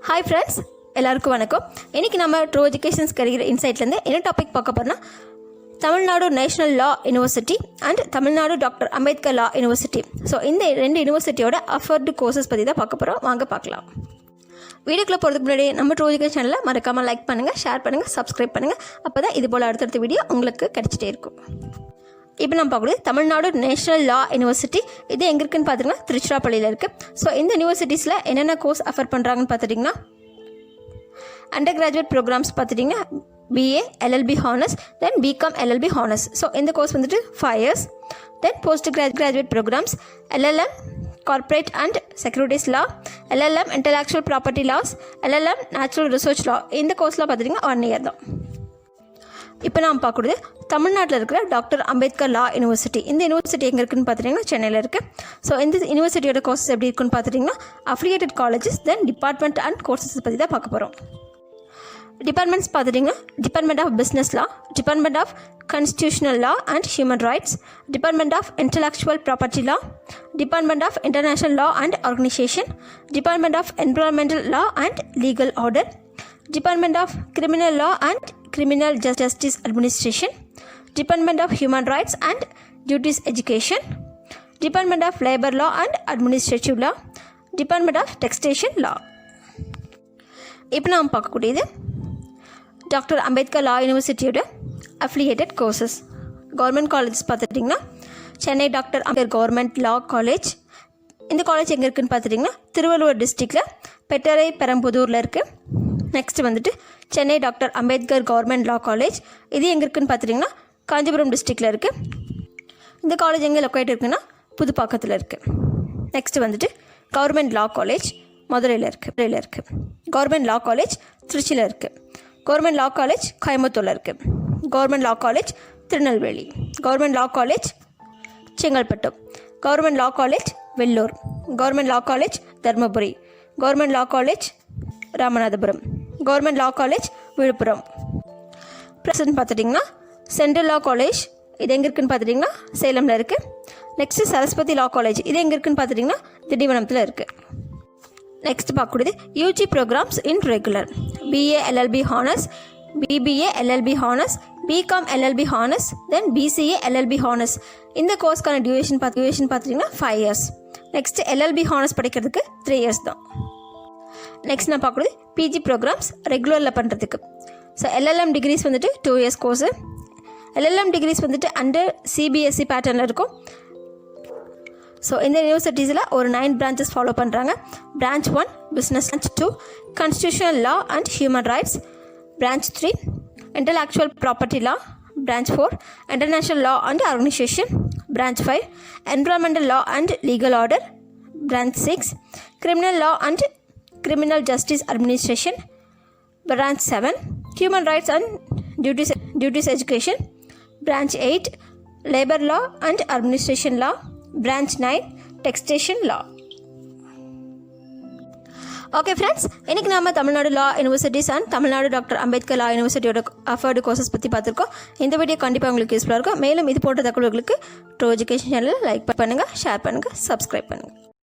Hi friends, எல்லாருக்கும் வணக்கம். இன்றைக்கி நம்ம ட்ரூ எஜுகேஷன்ஸ் கரியர் இன்சைட்லேருந்து என்ன டாபிக் பார்க்க போகிறோம்னா, Tamil Nadu national law university and Tamil Nadu doctor Ambedkar law university. So இந்த ரெண்டு யூனிவர்சிட்டியோட அஃபர்டு கோர்சஸ் பற்றி தான் பார்க்க போகிறோம். வாங்க பார்க்கலாம். வீடியோக்குள்ளே போகிறதுக்கு முன்னாடி நம்ம ட்ரூ எஜுகேஷன் சேனலில் மறக்காமல் லைக் பண்ணுங்கள், ஷேர் பண்ணுங்கள், சப்ஸ்கிரைப் பண்ணுங்கள். அப்போ தான் இது போல் அடுத்தடுத்த வீடியோ உங்களுக்கு கிடச்சிட்டே இருக்கும். இப்போ நம்ம பார்க்கறது தமிழ்நாடு நேஷ்னல் லா யூனிவர்சிட்டி. இது எங்கே இருக்குன்னு பார்த்துட்டிங்கன்னா திருச்சிராப்பள்ளியில் இருக்குது. ஸோ இந்த யூனிவர்சிட்டிஸில் என்னென்ன கோர்ஸ் அஃபர் பண்ணுறாங்கன்னு பார்த்துட்டிங்கன்னா, அண்டர் கிராஜுவேட் ப்ரோக்ராம்ஸ் பார்த்துட்டிங்கன்னா BA LLB honours, then BCom LLB ஹானர்ஸ். ஸோ இந்த கோர்ஸ் வந்துட்டு 5 years. Then postgraduate programs LLM corporate and securities law, LLM intellectual property laws, LLM natural research law. இந்த கோர்ஸ்லாம் பார்த்துட்டிங்கன்னா 1 year தான். இப்போ நாம் பார்க்குறது தமிழ்நாட்டில் இருக்கிற டாக்டர் அம்பேத்கர் லா யூனிவர்சிட்டி. இந்த யூனிவர்சிட்டி எங்கே இருக்குன்னு பார்த்துட்டிங்கன்னா சென்னையில் இருக்குது. ஸோ இந்த யூனிவர்சிட்டியோட கோர்சஸ் எப்படி இருக்குன்னு பார்த்துட்டிங்கன்னா, affiliated colleges, then department and courses பற்றி தான் பார்க்க போகிறோம். டிபார்ட்மெண்ட்ஸ் பார்த்துட்டிங்கன்னா, department of business law, department of constitutional law and human rights, department of intellectual property law, department of international law and organisation, department of environmental law and legal order, department of criminal law and criminal justice administration, department of human rights and duties education, department of labor law and administrative law, department of taxation law. இப்போ நாம் பார்க்கக்கூடியது doctor Ambedkar law யூனிவர்சிட்டியோட affiliated courses. Government colleges பார்த்துட்டிங்கன்னா Chennai doctor Ambedkar government law college. இந்த college எங்கே இருக்குதுன்னு பார்த்துட்டிங்கன்னா திருவள்ளூர் டிஸ்ட்ரிக்டில் பெட்டரை பெரம்புதூரில் இருக்குது. நெக்ஸ்ட் வந்துட்டு Chennai doctor Ambedkar government law college. இது எங்கே இருக்குதுன்னு பார்த்துட்டிங்கன்னா காஞ்சிபுரம் டிஸ்ட்ரிக்டில் இருக்குது. இந்த காலேஜ் எங்கே லொக்கேட் இருக்குன்னா புதுப்பாக்கத்தில் இருக்குது. நெக்ஸ்ட் வந்துட்டு கவர்மெண்ட் லா காலேஜ் மதுரையில் இருக்குது. கவர்மெண்ட் லா காலேஜ் திருச்சியில் இருக்குது. கவர்மெண்ட் லா காலேஜ் கோயம்புத்தூரில் இருக்குது. Government law college Tirunelveli. Government law college Chengalpattu. Government law college Vellore. Government law college Dharmapuri. Government law college Ramanathapuram. Government law college Villupuram. Present பார்த்துட்டிங்கன்னா சென்ட்ரல் லா காலேஜ் இது எங்கே இருக்குதுன்னு பார்த்துட்டிங்கன்னா சேலமில் இருக்குது. நெக்ஸ்ட்டு சரஸ்வதி லா காலேஜ் இது எங்கே இருக்குதுன்னு பார்த்துட்டிங்கன்னா திண்டிவனத்தில் இருக்குது. நெக்ஸ்ட் பார்க்கக்கூடியது UG programmes in regular. BA LLB honours, BBA LLB honours, BCom LLB honours, then BCA LLB honours. இந்த கோர்ஸ்க்கான டியூரேஷன் பார்த்துட்டிங்கன்னா 5 years. நெக்ஸ்ட் LLB ஹானர்ஸ் படிக்கிறதுக்கு 3 years தான். நெக்ஸ்ட் நான் பார்க்குறது PG ப்ரோக்ராம்ஸ் ரெகுலரில் பண்ணுறதுக்கு. ஸோ LLM டிகிரிஸ் வந்துட்டு 2 years கோர்ஸு. LLM டிகிரிஸ் வந்துட்டு அண்டர் CBSE பேட்டர்னில் இருக்கும். ஸோ இந்த யூனிவர்சிட்டிஸில் ஒரு 9 branches ஃபாலோ பண்ணுறாங்க. Branch 1 business, Branch 2 constitutional law and human rights, Branch 3 intellectual property law, Branch 4 international law and organisation, Branch 5 environmental law and legal order, Branch 6 criminal law and criminal justice administration, Branch 7 human rights and duties education, Branch 8 labor law and administration law, Branch 9 taxation law. Okay friends, இன்றைக்கி நம்ம Tamil Nadu law universities and Tamil Nadu doctor Ambedkar law யூனிவர்சிட்டியோட offered courses பற்றி பார்த்துருக்கோம். இந்த video கண்டிப்பாக உங்களுக்கு யூஸ்ஃபுல்லாக இருக்கும். மேலும் இது போன்ற தகவல்களுக்கு ட்ரூ எஜுகேஷன் சேனலில் லைக் பண்ணுங்கள், ஷேர் பண்ணுங்கள், சப்ஸ்கிரைப் பண்ணுங்கள்.